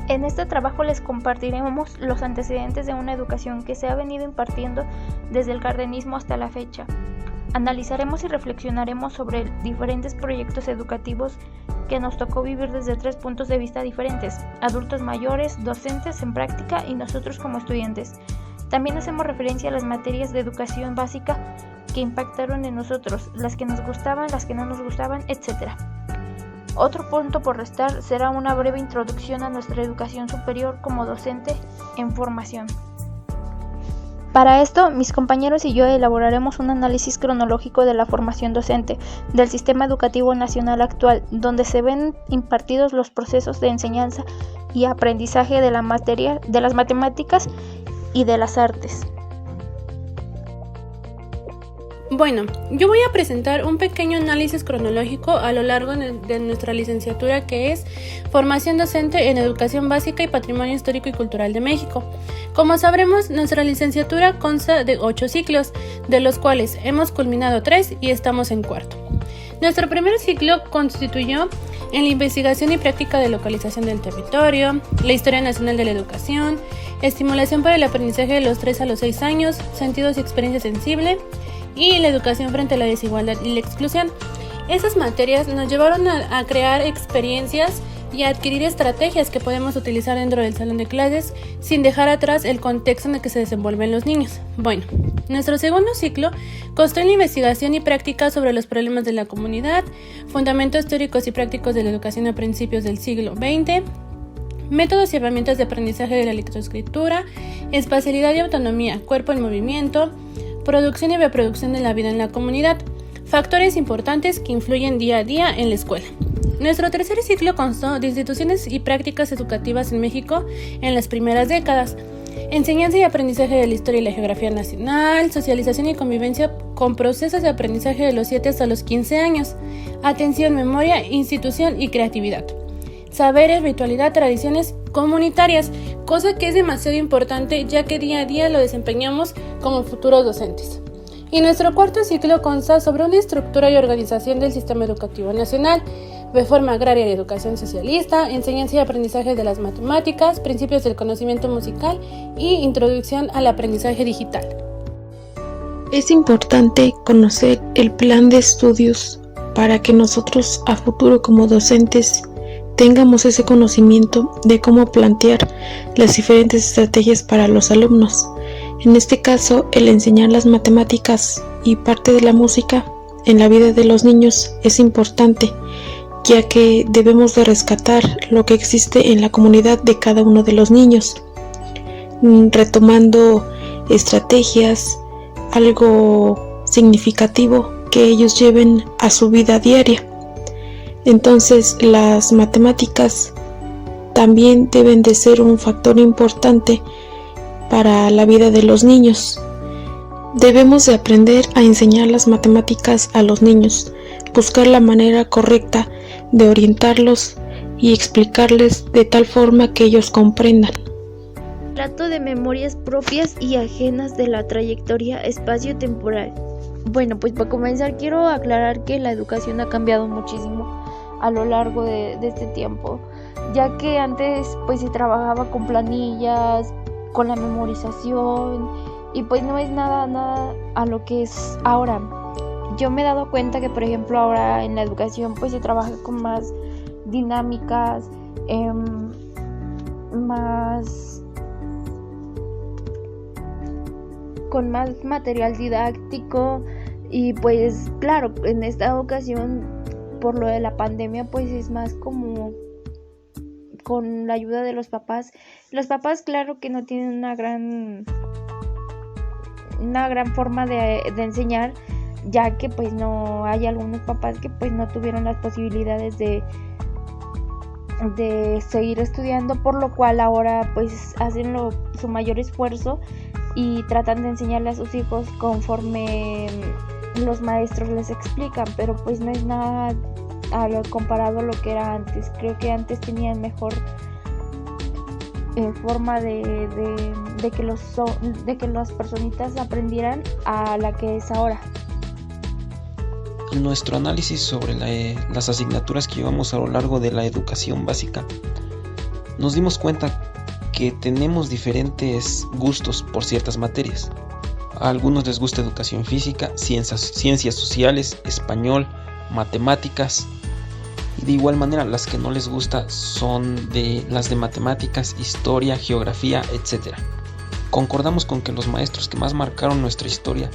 En este trabajo les compartiremos los antecedentes de una educación que se ha venido impartiendo desde el cardenismo hasta la fecha. Analizaremos y reflexionaremos sobre diferentes proyectos educativos que nos tocó vivir desde 3 puntos de vista diferentes: adultos mayores, docentes en práctica y nosotros como estudiantes. También hacemos referencia a las materias de educación básica que impactaron en nosotros, las que nos gustaban, las que no nos gustaban, etc. Otro punto por restar será una breve introducción a nuestra educación superior como docente en formación. Para esto, mis compañeros y yo elaboraremos un análisis cronológico de la formación docente del sistema educativo nacional actual, donde se ven impartidos los procesos de enseñanza y aprendizaje de la materia, de las matemáticas y de las artes. Bueno, yo voy a presentar un pequeño análisis cronológico a lo largo de nuestra licenciatura, que es Formación Docente en Educación Básica y Patrimonio Histórico y Cultural de México. Como sabremos, nuestra licenciatura consta de 8 ciclos, de los cuales hemos culminado 3 y estamos en 4º. Nuestro primer ciclo constituyó en la investigación y práctica de localización del territorio, la historia nacional de la educación, estimulación para el aprendizaje de los 3 a los 6 años, sentidos y experiencia sensible, y la educación frente a la desigualdad y la exclusión. Esas materias nos llevaron a crear experiencias y a adquirir estrategias que podemos utilizar dentro del salón de clases sin dejar atrás el contexto en el que se desenvuelven los niños. Bueno, nuestro segundo ciclo constó en la investigación y práctica sobre los problemas de la comunidad, fundamentos teóricos y prácticos de la educación a principios del siglo XX, métodos y herramientas de aprendizaje de la lectoescritura, espacialidad y autonomía, cuerpo en movimiento, producción y reproducción de la vida en la comunidad, factores importantes que influyen día a día en la escuela. Nuestro tercer ciclo constó de instituciones y prácticas educativas en México en las primeras décadas, enseñanza y aprendizaje de la historia y la geografía nacional, socialización y convivencia con procesos de aprendizaje de los 7 hasta los 15 años, atención, memoria, institución y creatividad, saberes, ritualidad, tradiciones comunitarias, cosa que es demasiado importante ya que día a día lo desempeñamos como futuros docentes. Y nuestro cuarto ciclo consta sobre una estructura y organización del sistema educativo nacional, reforma agraria y educación socialista, enseñanza y aprendizaje de las matemáticas, principios del conocimiento musical y introducción al aprendizaje digital. Es importante conocer el plan de estudios para que nosotros a futuro como docentes tengamos ese conocimiento de cómo plantear las diferentes estrategias para los alumnos. En este caso, el enseñar las matemáticas y parte de la música en la vida de los niños es importante, ya que debemos de rescatar lo que existe en la comunidad de cada uno de los niños, retomando estrategias, algo significativo que ellos lleven a su vida diaria. Entonces, las matemáticas también deben de ser un factor importante para la vida de los niños. Debemos de aprender a enseñar las matemáticas a los niños, buscar la manera correcta de orientarlos y explicarles de tal forma que ellos comprendan. Trato de memorias propias y ajenas de la trayectoria espacio-temporal. Bueno, pues para comenzar quiero aclarar que la educación ha cambiado muchísimo a lo largo de este tiempo, ya que antes pues se trabajaba con planillas, con la memorización, y pues no es nada a lo que es ahora. Yo me he dado cuenta que, por ejemplo, ahora en la educación pues se trabaja con más dinámicas, con más material didáctico, y pues claro, en esta ocasión por lo de la pandemia pues es más como con la ayuda de los papás. Los papás claro que no tienen una gran forma de enseñar, ya que pues no hay algunos papás que pues no tuvieron las posibilidades de seguir estudiando, por lo cual ahora pues hacen su mayor esfuerzo y tratan de enseñarle a sus hijos conforme los maestros les explican, pero pues no es nada comparado a lo que era antes. Creo que antes tenían mejor forma de que las personitas aprendieran a la que es ahora. En nuestro análisis sobre las asignaturas que llevamos a lo largo de la educación básica, nos dimos cuenta que tenemos diferentes gustos por ciertas materias. A algunos les gusta educación física, ciencias sociales, español, matemáticas, y de igual manera las que no les gusta son las de matemáticas, historia, geografía, etc. Concordamos con que los maestros que más marcaron nuestra historia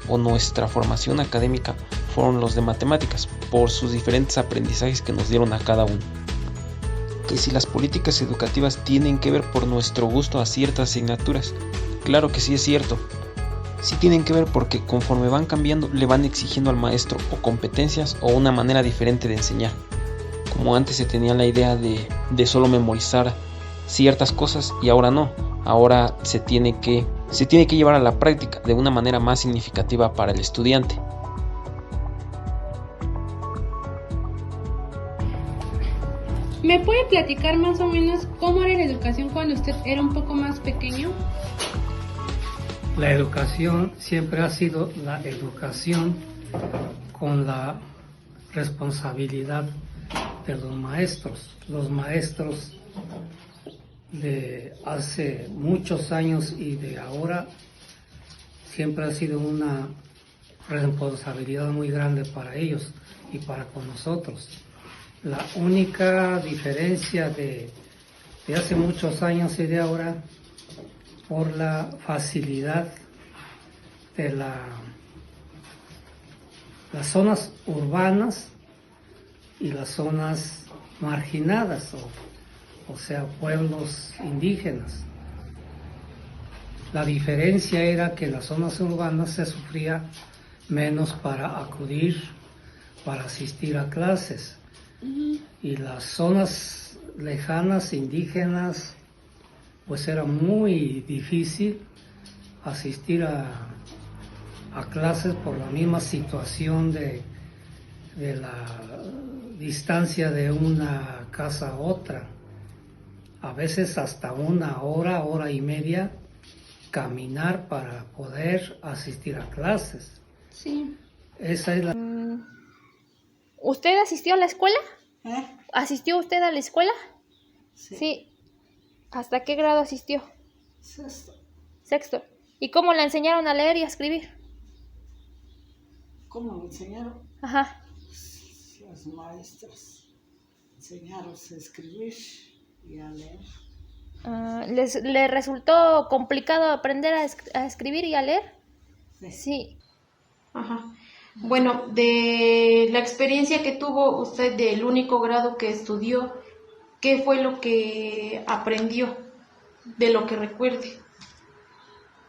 o nuestra formación académica fueron los de matemáticas, por sus diferentes aprendizajes que nos dieron a cada uno. Que si las políticas educativas tienen que ver por nuestro gusto a ciertas asignaturas, claro que sí es cierto. Sí tienen que ver porque conforme van cambiando le van exigiendo al maestro o competencias o una manera diferente de enseñar. Como antes se tenía la idea de solo memorizar ciertas cosas y ahora no. Ahora se tiene que llevar a la práctica de una manera más significativa para el estudiante. ¿Me puede platicar más o menos cómo era la educación cuando usted era un poco más pequeño? La educación siempre ha sido la educación con la responsabilidad de los maestros. Los maestros de hace muchos años y de ahora siempre ha sido una responsabilidad muy grande para ellos y para con nosotros. La única diferencia de hace muchos años y de ahora, por la facilidad de las zonas urbanas y las zonas marginadas, o sea, pueblos indígenas. La diferencia era que en las zonas urbanas se sufría menos para acudir, para asistir a clases. Y las zonas lejanas, indígenas, pues era muy difícil asistir a clases por la misma situación de la distancia de una casa a otra. A veces hasta una hora, hora y media, caminar para poder asistir a clases. Sí. Esa es la... ¿Usted asistió a la escuela? ¿Eh? ¿Asistió usted a la escuela? Sí. ¿Hasta qué grado asistió? Sexto. Sexto. ¿Y cómo le enseñaron a leer y a escribir? ¿Cómo me enseñaron? Ajá. Los maestros enseñaron a escribir y a leer. ¿Le resultó complicado aprender a escribir y a leer? Sí. Ajá. Bueno, de la experiencia que tuvo usted del único grado que estudió, ¿qué fue lo que aprendió de lo que recuerde?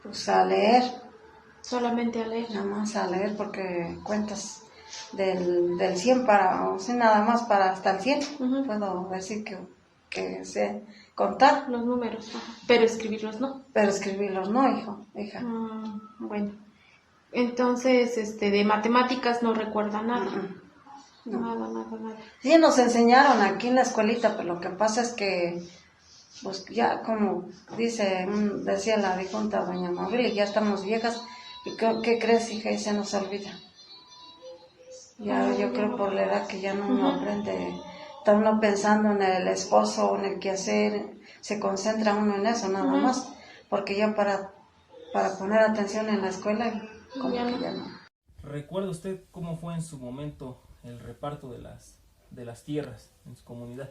Pues a leer, Solamente a leer. nada más a leer, porque cuentas del 100 para, o sea, nada más para hasta el 100. Ujú. Puedo decir que sé contar, Los números, ajá. Pero escribirlos no. pero escribirlos no, hija. Bueno. Entonces, de matemáticas no recuerda nada. No. Nada. Sí, nos enseñaron aquí en la escuelita, pero lo que pasa es que, pues ya como decía la difunta doña Mabel, ya estamos viejas, y ¿qué crees, hija? Y se nos olvida. Ya yo creo por la edad que ya no uno aprende, está uno pensando en el esposo, en el quehacer, se concentra uno en eso nada más, porque ya para poner atención en la escuela, como Ya que no. ya no. ¿Recuerda usted cómo fue en su momento el reparto de las tierras en su comunidad?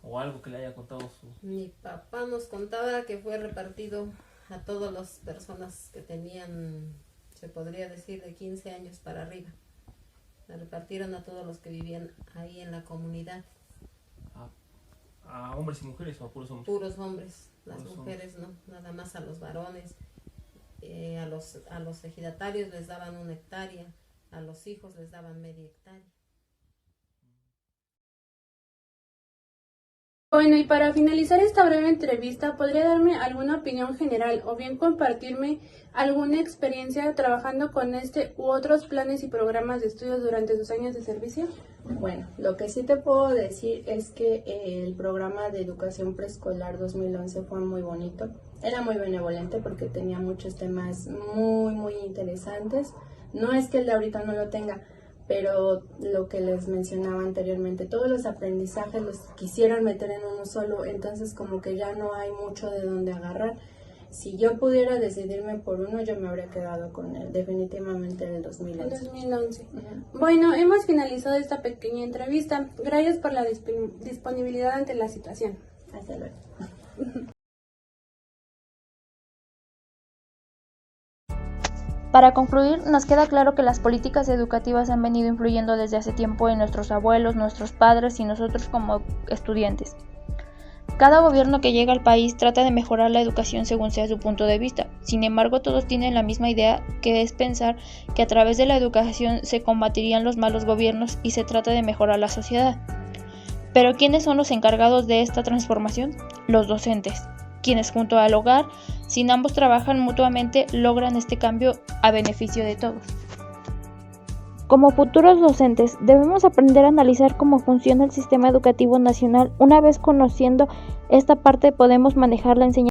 ¿O algo que le haya contado su... Mi papá nos contaba que fue repartido a todas las personas que tenían, se podría decir, de 15 años para arriba. La repartieron a todos los que vivían ahí en la comunidad. ¿A hombres y mujeres o a puros hombres? Puros hombres, las Puros mujeres no, nada más a los varones. A los ejidatarios les daban 1 hectárea, a los hijos les daban media hectárea. Bueno, y para finalizar esta breve entrevista, ¿podría darme alguna opinión general o bien compartirme alguna experiencia trabajando con este u otros planes y programas de estudios durante sus años de servicio? Bueno, lo que sí te puedo decir es que el programa de educación preescolar 2011 fue muy bonito. Era muy benevolente porque tenía muchos temas muy interesantes. No es que el de ahorita no lo tenga, pero lo que les mencionaba anteriormente, todos los aprendizajes los quisieron meter en uno solo, entonces como que ya no hay mucho de dónde agarrar. Si yo pudiera decidirme por uno, yo me habría quedado con él, definitivamente en el 2011. 2011. Bueno, hemos finalizado esta pequeña entrevista. Gracias por la disponibilidad ante la situación. Hasta luego. Para concluir, nos queda claro que las políticas educativas han venido influyendo desde hace tiempo en nuestros abuelos, nuestros padres y nosotros como estudiantes. Cada gobierno que llega al país trata de mejorar la educación según sea su punto de vista. Sin embargo, todos tienen la misma idea, que es pensar que a través de la educación se combatirían los malos gobiernos y se trata de mejorar la sociedad. Pero ¿quiénes son los encargados de esta transformación? Los docentes, quienes junto al hogar, si ambos trabajan mutuamente, logran este cambio a beneficio de todos. Como futuros docentes, debemos aprender a analizar cómo funciona el sistema educativo nacional. Una vez conociendo esta parte, podemos manejar la enseñanza